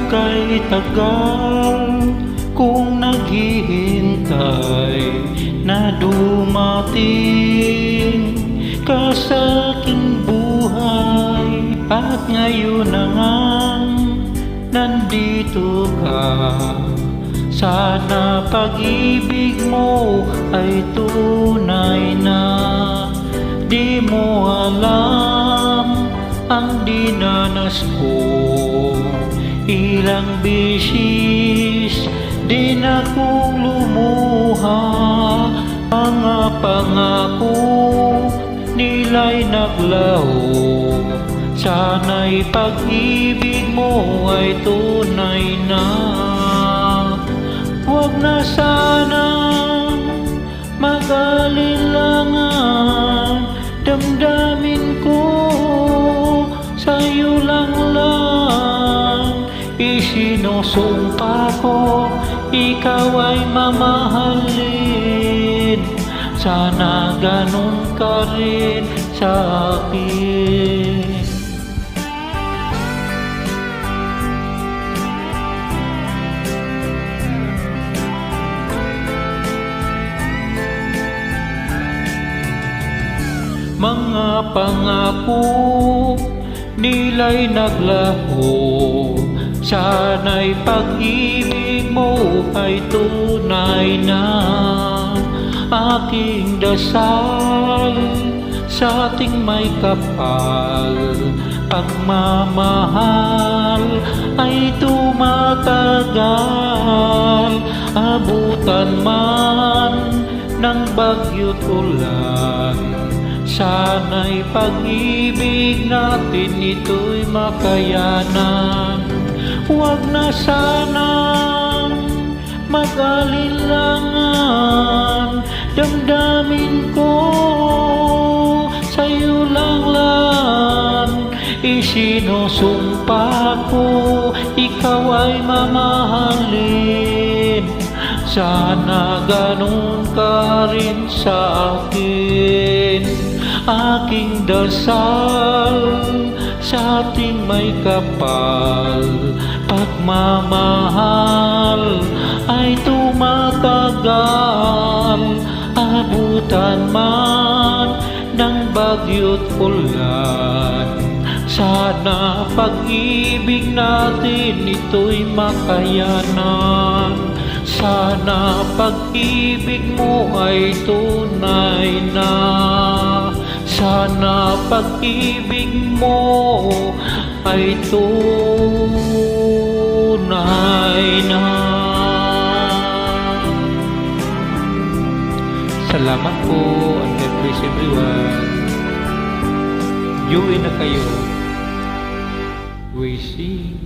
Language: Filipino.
kay tagal kung naghihintay na dumating ka sa aking buhay. At ngayon na ngang nandito ka, sana pag-ibig mo ay tunay na. Di mo alam ang dinanas ko, ilang bisis din akong lumuha. Mga pangako nila'y naglaho, sana'y pag-ibig mo ay tunay na. Huwag na sanang mag-alilangan, damdamin ko sa'yo lang. Isinusumpa ko, ikaw ay mamahalin, sana ganun ka rin sa akin. Mga pangako nila'y naglaho, sana'y pag-ibig mo ay tunay na. Aking dasal sa ating may kapal, pagmamahal ay tumatagal. Abutan man ng bagyo't ulan, sana'y pag-ibig natin ito'y makayanan. Huwag na sanang mag-alilangan, damdamin ko sa'yo lang. Isinusumpa ko, ikaw ay mamahalin, sana ganun ka rin sa akin. Aking dasal sa ating may kapal, pagmamahal ay tumatagal. Abutan man ng bagyo't ulan, sana pag-ibig natin ito'y makayanan. Sana pag-ibig mo ay tunay na, sana pag-ibig mo ay tunay na. Salamat po and God bless everyone. Enjoy na kayo. We see.